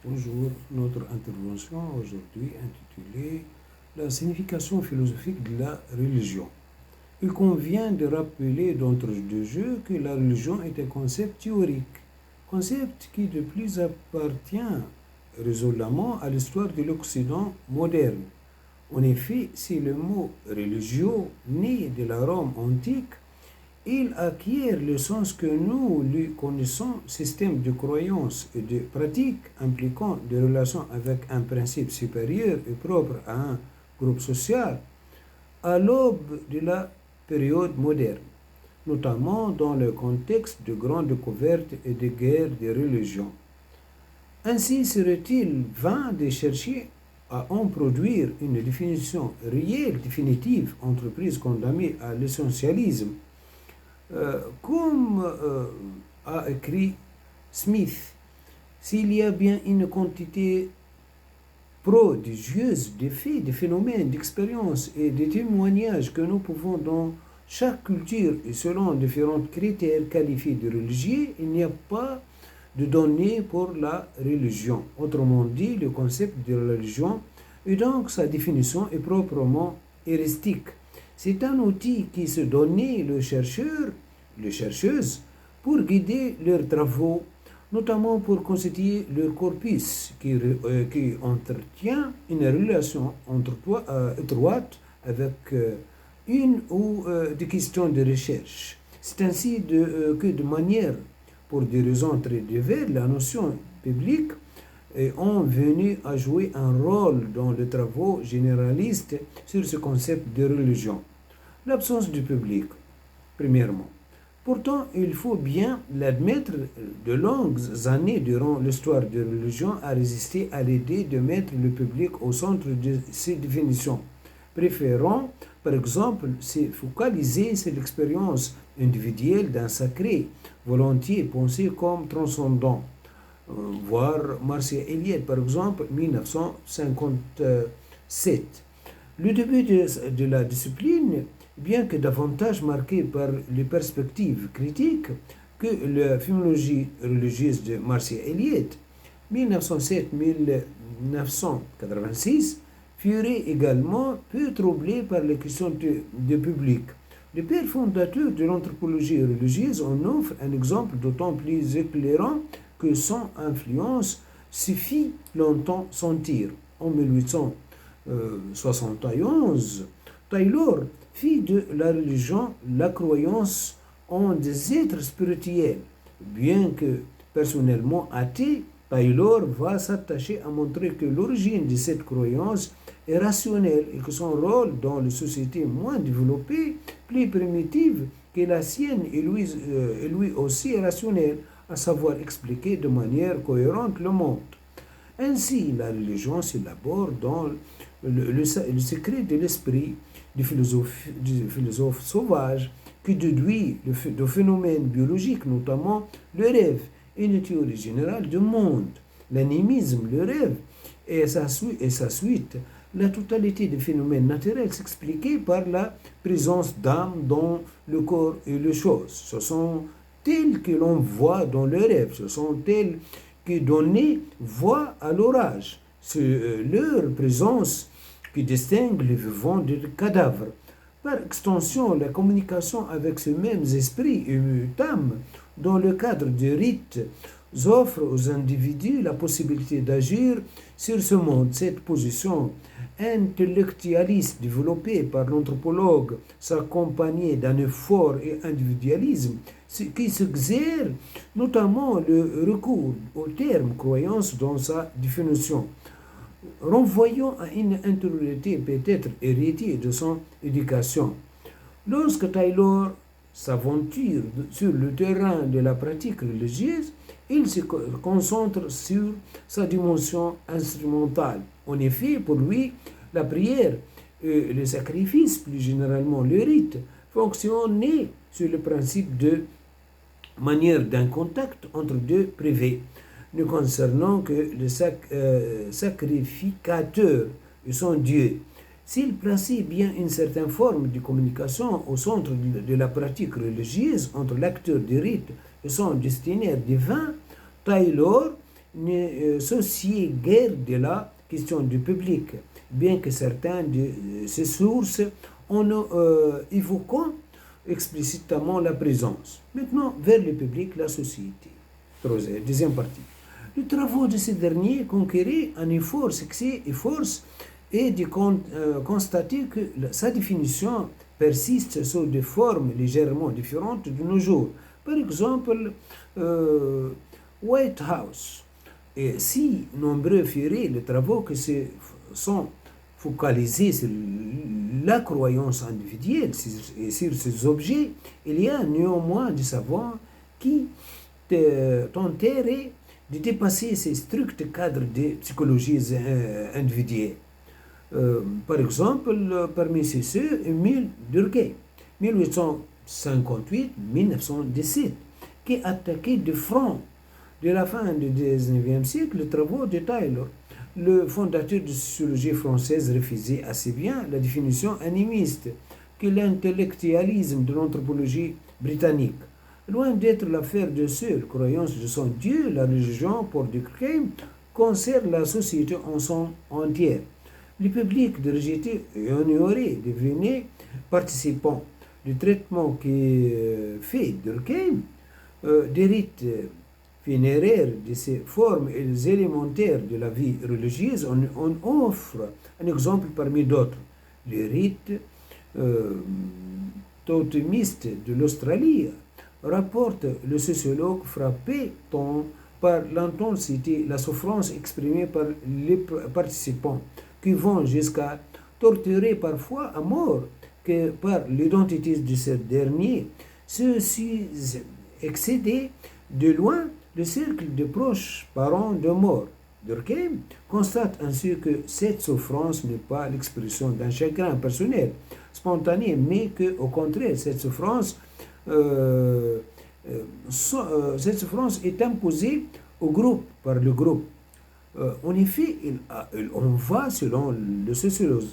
Bonjour, notre intervention aujourd'hui intitulée La signification philosophique de la religion. Il convient de rappeler d'entrée de jeu que la religion est un concept théorique, concept qui de plus appartient résolument à l'histoire de l'Occident moderne. En effet, si le mot religio né de la Rome antique, il acquiert le sens que nous lui connaissons, système de croyances et de pratiques impliquant des relations avec un principe supérieur et propre à un groupe social, à l'aube de la période moderne, notamment dans le contexte de grandes découvertes et de guerres de religion. Ainsi serait-il vain de chercher à en produire une définition réelle, définitive, entreprise condamnée à l'essentialisme, comme a écrit Smith, s'il y a bien une quantité prodigieuse de faits, de phénomènes, d'expériences et de témoignages que nous pouvons dans chaque culture et selon différents critères qualifier de religieux, il n'y a pas de données pour la religion. Autrement dit, le concept de religion et donc sa définition est proprement heuristique. C'est un outil qui se donnait les chercheurs, les chercheuses, pour guider leurs travaux, notamment pour constituer leur corpus qui entretient une relation étroite avec une ou des questions de recherche. C'est ainsi que de manière, pour des raisons très diverses, la notion publique est venue à jouer un rôle dans les travaux généralistes sur ce concept de religion. L'absence du public, premièrement. Pourtant, il faut bien l'admettre, de longues années durant l'histoire de la religion a résisté à l'idée de mettre le public au centre de ses définitions, préférant, par exemple, se focaliser sur l'expérience individuelle d'un sacré, volontiers pensé comme transcendant. Voir Marcia Eliot, par exemple, 1957. Le début de la discipline, bien que davantage marqué par les perspectives critiques que la philologie religieuse de Marcia Eliot, 1907-1986, fut également peu troublé par les questions de public. Le père fondateur de l'anthropologie religieuse en offre un exemple d'autant plus éclairant que son influence se fit longtemps sentir. En 1871, Taylor fit de la religion la croyance en des êtres spirituels. Bien que personnellement athée, Taylor va s'attacher à montrer que l'origine de cette croyance est rationnelle et que son rôle dans les sociétés moins développées, plus primitives que la sienne, est lui aussi rationnel, à savoir expliquer de manière cohérente le monde. Ainsi, la religion s'élabore dans le secret de l'esprit du philosophe sauvage qui déduit de phénomènes biologiques, notamment le rêve, une théorie générale du monde, l'animisme, le rêve et sa suite, la totalité des phénomènes naturels s'expliquait par la présence d'âme dans le corps et les choses. Ce sont tels que l'on voit dans le rêve, ce sont tels que donner voix à l'orage. C'est leur présence qui distingue les vivants des cadavres. Par extension, la communication avec ces mêmes esprits et âmes, dans le cadre des rites, offre aux individus la possibilité d'agir sur ce monde. Cette position intellectualiste développée par l'anthropologue s'accompagnait d'un effort et individualisme qui s'exerce notamment le recours au terme croyance dans sa définition, renvoyant à une intériorité peut-être héritée de son éducation. Lorsque Taylor s'aventure sur le terrain de la pratique religieuse, il se concentre sur sa dimension instrumentale. En effet, pour lui, la prière et le sacrifice, plus généralement le rite, fonctionnaient sur le principe de manière d'un contact entre deux privés, ne concernant que le sacrificateur et son Dieu. S'il plaçait bien une certaine forme de communication au centre de la pratique religieuse entre l'acteur du rite et son destinataire divin, Taylor ne souciait guère de la question du public, bien que certains de ces sources en évoquant explicitement la présence. Maintenant, vers le public, la société. Deuxième partie. Les travaux de ces derniers conquéraient un effort, succès et force et de constater que sa définition persiste sous des formes légèrement différentes de nos jours. Par exemple, White House. Et si nombreux feraient les travaux qui sont focalisés sur la croyance individuelle et sur ces objets, il y a néanmoins des savants qui tenteraient de dépasser ces stricts cadres de psychologie individuelle. Par exemple, parmi ceux, Émile Durkheim, 1858-1917, qui attaquait de front, de la fin du XIXe siècle, les travaux de Taylor. Le fondateur de la sociologie française refusait assez bien la définition animiste que l'intellectualisme de l'anthropologie britannique. Loin d'être l'affaire de seule croyance de son Dieu, la religion, pour Durkheim, concerne la société en son entière. Le public de rejeter et ignorer devenait participant du traitement qui fait Durkheim des rites funéraires de ces formes élémentaires de la vie religieuse. On offre un exemple parmi d'autres. Les rites totémistes de l'Australie, rapporte le sociologue frappé par l'intensité, la souffrance exprimée par les participants, qui vont jusqu'à torturer parfois à mort que par l'identité de ce dernier. Ceci excédait de loin le cercle de proches parents de mort. Durkheim constate ainsi que cette souffrance n'est pas l'expression d'un chagrin personnel, spontané, mais que, au contraire, cette souffrance est imposée au groupe, par le groupe. En effet, on voit, selon le sociologue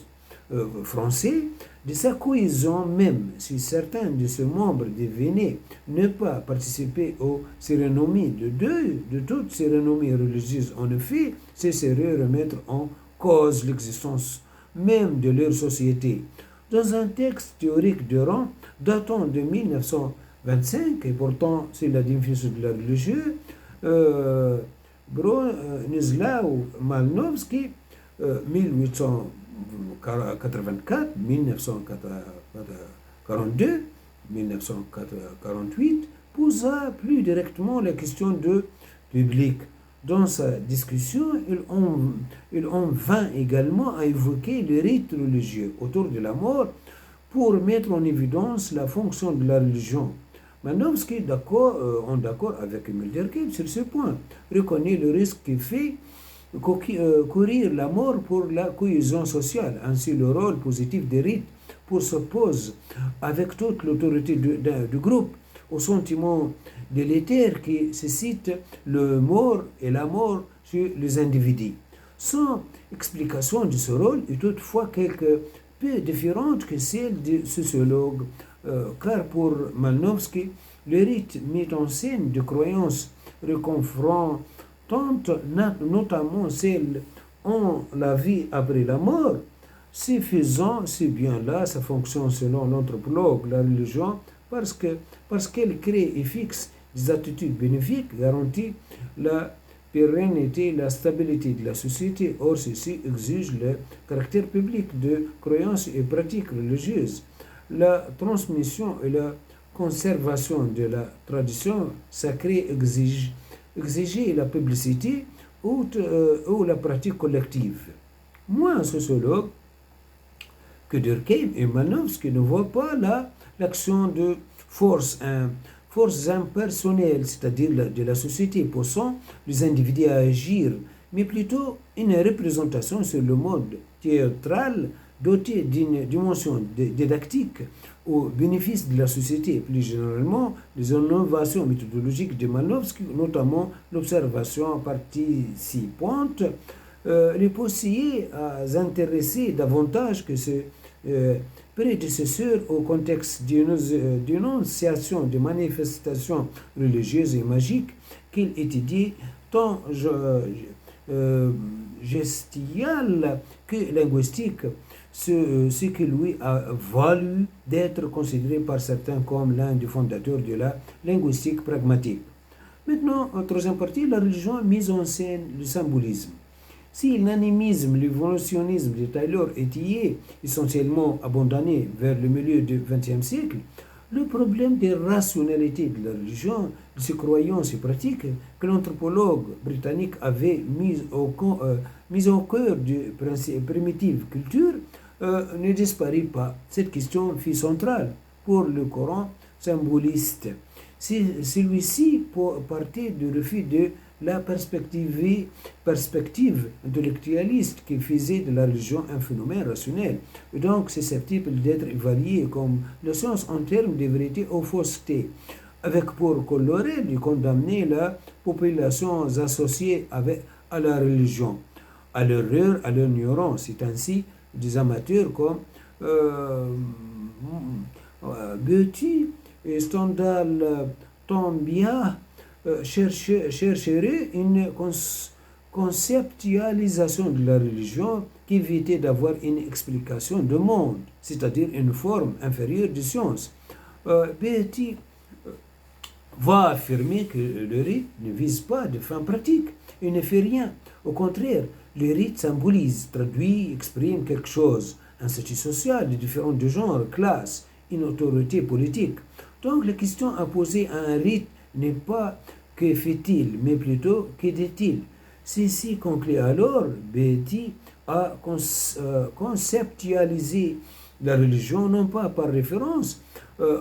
français, de sa cohésion même si certains de ses membres devenaient ne pas participer aux cérémonies de deuil, de toutes cérémonies religieuses. En effet, ce serait remettre en cause l'existence même de leur société. Dans un texte théorique de rang datant de 1925, et pourtant c'est la définition de la religion, Bronislaw Malinowski, 1884, 1942, 1948, posa plus directement la question de public. Dans sa discussion, il en vint également à évoquer les rites religieux autour de la mort pour mettre en évidence la fonction de la religion. Malinowski, en d'accord avec Émile Durkheim sur ce point, reconnaît le risque qui fait courir la mort pour la cohésion sociale. Ainsi, le rôle positif des rites pour s'opposer avec toute l'autorité du groupe au sentiment délétère qui suscite le mort et la mort chez les individus. Son explication de ce rôle est toutefois quelque peu différente que celle du sociologue, car pour Malinowski, le rite met en scène des croyances réconfortantes, notamment celle en la vie après la mort. Ce faisant, c'est bien là sa fonction selon l'anthropologue, la religion, parce qu'elle crée et fixe des attitudes bénéfiques, garantit la pérennité, la stabilité de la société. Or, ceci exige le caractère public de croyances et pratiques religieuses. La transmission et la conservation de la tradition sacrée exigeait la publicité ou la pratique collective. Moi, un sociologue, que Durkheim et Malinowski ne voient pas l'action de forces impersonnelles, c'est-à-dire de la société, poussant les individus à agir, mais plutôt une représentation sur le mode théâtral doté d'une dimension didactique au bénéfice de la société. Plus généralement, les innovations méthodologiques de Malinowski, notamment l'observation participante, les poussaient à s'intéresser davantage que ses prédécesseurs au contexte d'énonciation de manifestations religieuses et magiques qu'il étudiait tant gestuelle que linguistique, ce qui lui a valu d'être considéré par certains comme l'un des fondateurs de la linguistique pragmatique. Maintenant, en troisième partie, la religion mise en scène, le symbolisme. Si l'animisme, l'évolutionnisme de Taylor était essentiellement abandonné vers le milieu du XXe siècle, le problème des rationalités de la religion, de ses croyances et pratiques que l'anthropologue britannique avait mis au cœur de primitive culture ne disparaît pas. Cette question fut centrale pour le Coran symboliste. Celui-ci partait du refus de la perspective intellectualiste qui faisait de la religion un phénomène rationnel, et donc susceptible d'être évalué comme la science en termes de vérité ou fausseté, avec pour corollaire de condamner la population associée à la religion, à l'erreur, à l'ignorance. C'est ainsi des amateurs comme Beatty et Stendhal Tombia chercherait une conceptualisation de la religion qui évitait d'avoir une explication du monde, c'est-à-dire une forme inférieure de science. Beatty va affirmer que le rite ne vise pas de fin pratique, il ne fait rien. Au contraire, le rite symbolise, traduit, exprime quelque chose, un statut social de différents genres, classes, une autorité politique. Donc la question à poser à un rite n'est pas que fait-il, mais plutôt que dit-il. Ceci conclut alors Beatty a conceptualisé la religion non pas par référence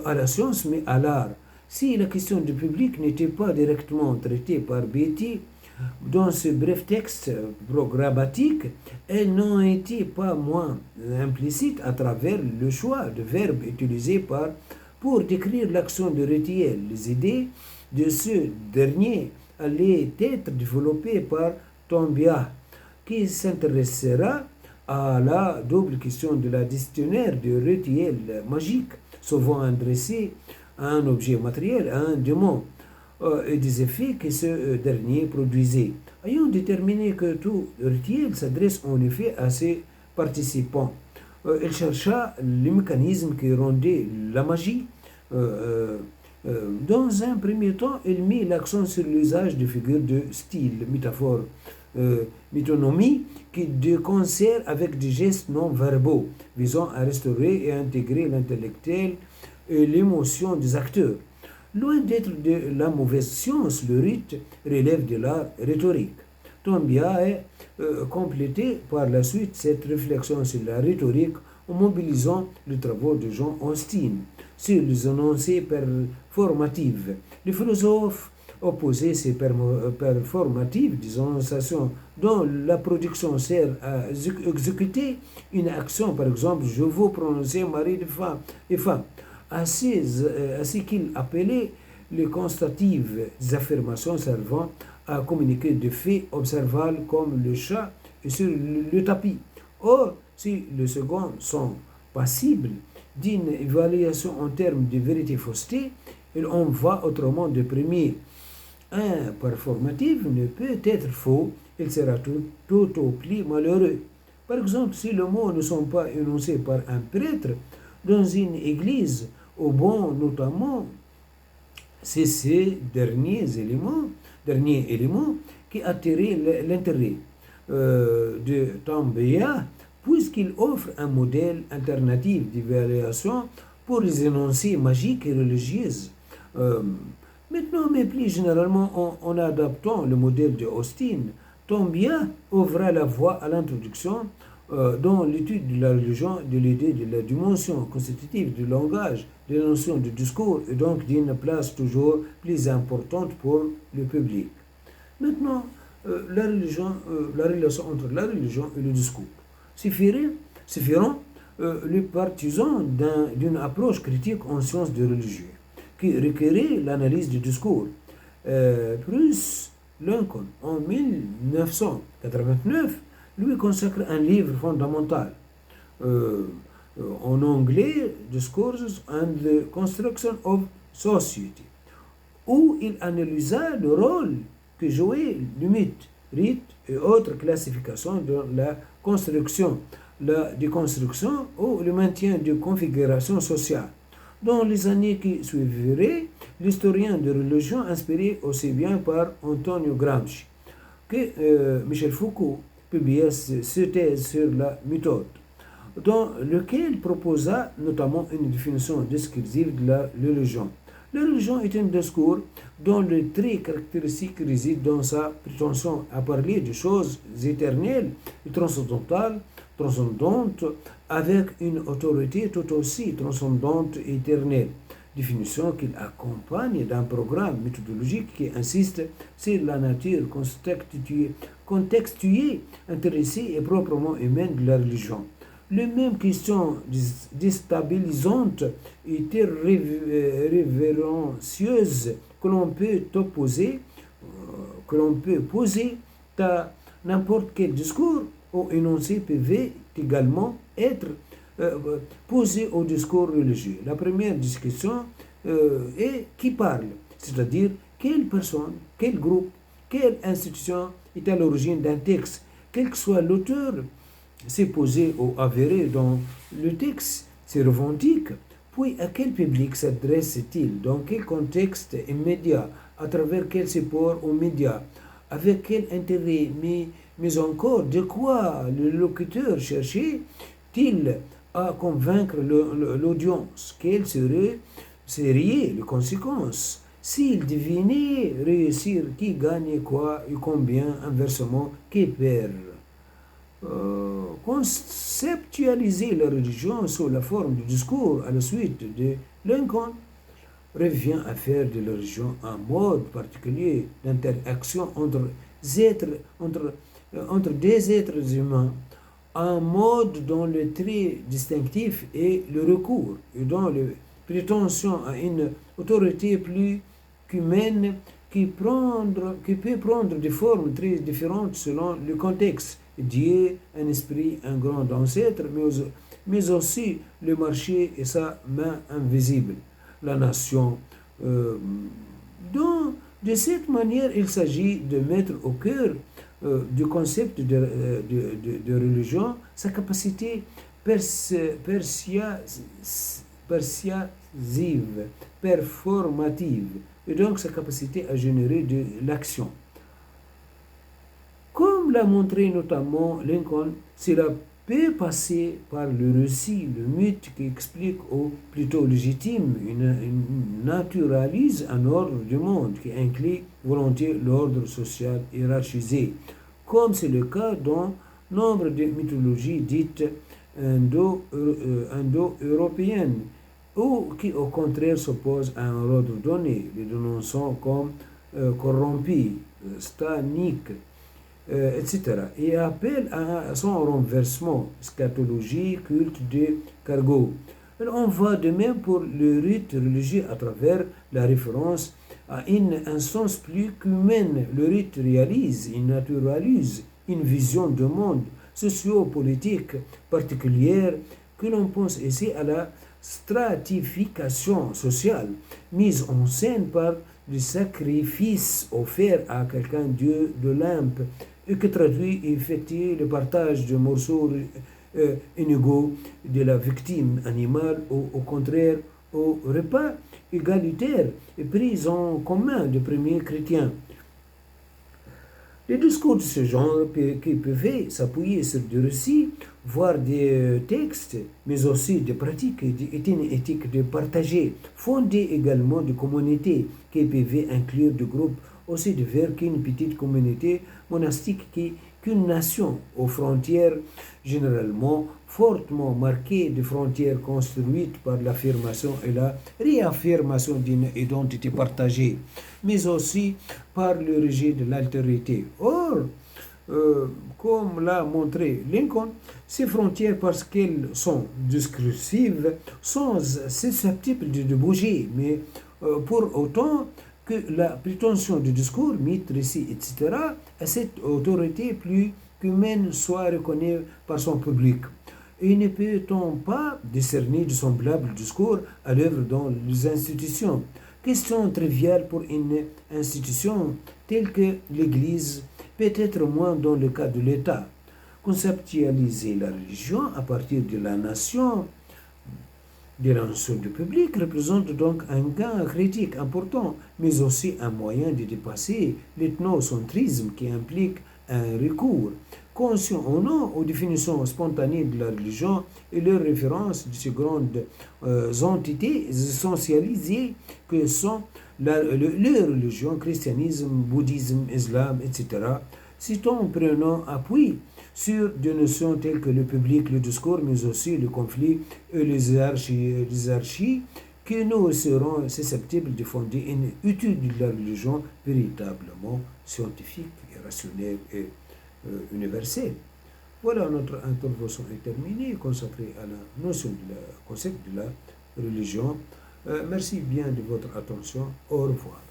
à la science, mais à l'art. Si la question du public n'était pas directement traitée par Beatty dans ce bref texte programmatique, elle n'en était pas moins implicite à travers le choix de verbes utilisés pour décrire l'action de rituel. Les idées de ce dernier allaient être développées par Tombia, qui s'intéressera à la double question de la dictionnaire de rituel magique, souvent adressé à un objet matériel, à un démon, et des effets que ce dernier produisait. Ayant déterminé que tout rituel s'adresse en effet à ses participants, il chercha le mécanisme qui rendait la magie. Dans un premier temps, il mit l'accent sur l'usage de figures de style, métaphore, métonymie, qui de concert avec des gestes non verbaux, visant à restaurer et intégrer l'intellectuel et l'émotion des acteurs. Loin d'être de la mauvaise science, le rite relève de l'art rhétorique. Tombia a complété par la suite cette réflexion sur la rhétorique en mobilisant les travaux de Jean Austin sur les énoncés performatifs. Les philosophes opposaient ces performatives, des énonciations dont la production sert à exécuter une action, par exemple, je vous prononcer mari et femme, à ce qu'ils appelaient les constatives, des affirmations servant à communiquer des faits observables comme le chat sur le tapis. Or, si les seconds sont passibles d'une évaluation en termes de vérité-fausseté, il en va autrement de premier. Un performatif ne peut être faux, il sera tout au plus malheureux. Par exemple, si les mots ne sont pas énoncés par un prêtre dans une église, au bon notamment, c'est ces derniers éléments qui attiraient l'intérêt de Tombia, puisqu'il offre un modèle alternatif d'évaluation pour les énoncés magiques et religieuses. Maintenant, mais plus généralement, en adaptant le modèle de Austin, Tombia ouvra la voie à l'introduction dans l'étude de la religion de l'idée de la dimension constitutive du langage, de la notion de discours et donc d'une place toujours plus importante pour le public. Maintenant, la relation entre la religion et le discours. Suffiront les partisans d'une approche critique en sciences de religion qui requérait l'analyse du discours. Bruce Lincoln, en 1989, lui consacre un livre fondamental en anglais, Discourses and the Construction of Society, où il analysa le rôle que jouer le mythe, rite et autres classifications de la construction, la déconstruction ou le maintien de configuration sociale. Dans les années qui suivraient, l'historien de religion, inspiré aussi bien par Antonio Gramsci que Michel Foucault, publia cette thèse sur la méthode, dans lequel proposa notamment une définition discursive de la religion. La religion est un discours dont le trait caractéristique réside dans sa prétention à parler de choses éternelles et transcendantes, avec une autorité tout aussi transcendante et éternelle. Définition qu'il accompagne d'un programme méthodologique qui insiste sur la nature contextuée, intéressée et proprement humaine de la religion. Les mêmes questions déstabilisantes et révérencieuses que l'on peut poser à n'importe quel discours ou énoncé peuvent également être posées au discours religieux. La première discussion est qui parle, c'est-à-dire quelle personne, quel groupe, quelle institution est à l'origine d'un texte, quel que soit l'auteur. C'est posé ou avéré dans le texte, c'est revendique. Puis à quel public s'adresse-t-il? Dans quel contexte immédiat? À travers quel support aux médias? Avec quel intérêt? Mais encore, de quoi le locuteur cherchait-il à convaincre l'audience? Quelles seraient les conséquences? S'il devinait réussir, qui gagne quoi et combien? Inversement, qui perd? Conceptualiser la religion sous la forme du discours à la suite de Lincoln revient à faire de la religion un mode particulier d'interaction entre des êtres humains, un mode dont le trait distinctif est le recours et dont la prétention à une autorité plus qu'humaine qui peut prendre des formes très différentes selon le contexte. Dieu, un esprit, un grand ancêtre, mais aussi le marché et sa main invisible, la nation. Donc, de cette manière, il s'agit de mettre au cœur du concept de religion sa capacité persuasive, performative, et donc sa capacité à générer de l'action. Comme l'a montré notamment Lincoln, cela peut passer par le récit, le mythe qui explique ou plutôt légitime, naturalise un ordre du monde qui inclut volontiers l'ordre social hiérarchisé, comme c'est le cas dans nombre de mythologies dites indo-européennes, ou qui au contraire s'opposent à un ordre donné, les dénonçant comme corrompus, statiniques, etc. et appelle à son renversement, scatologie, culte de cargo. On va de même pour le rite religieux à travers la référence à une instance plus qu'humaine. Le rite réalise, il naturalise une vision de monde socio-politique particulière que l'on pense ici à la stratification sociale mise en scène par le sacrifice offert à quelqu'un Dieu de l'Olympe et que traduit et effectue le partage de morceaux inégaux de la victime animale ou au contraire au repas égalitaire et pris en commun des premiers chrétiens. Les discours de ce genre qui peuvent s'appuyer sur des récits, voire des textes, mais aussi des pratiques et des éthiques de partager, fondées également de communautés qui peuvent inclure des groupes aussi divers qu'une petite communauté monastique qu'une nation aux frontières généralement fortement marquées, des frontières construites par l'affirmation et la réaffirmation d'une identité partagée, mais aussi par le rejet de l'altérité. Or, comme l'a montré Lincoln, ces frontières, parce qu'elles sont discursives, sont susceptibles de bouger, mais pour autant que la prétention du discours, mythe, récit, etc., à cette autorité plus qu'humaine soit reconnue par son public. Et ne peut-on pas discerner de semblables discours à l'œuvre dans les institutions? Question triviale pour une institution tels que l'Église, peut-être moins dans le cas de l'État. Conceptualiser la religion à partir de la nation du public représente donc un gain critique important, mais aussi un moyen de dépasser l'ethnocentrisme qui implique un recours conscient ou non aux définitions spontanées de la religion et leur référence de ces grandes entités essentialisées que sont les religions, christianisme, bouddhisme, islam, etc., tout en prenant appui sur des notions telles que le public, le discours, mais aussi le conflit et les hiérarchies, que nous serons susceptibles de fonder une étude de la religion véritablement scientifique et rationnelle et universelle. Voilà, notre intervention est terminée, consacrée à la notion du concept de la religion. Merci bien de votre attention. Au revoir.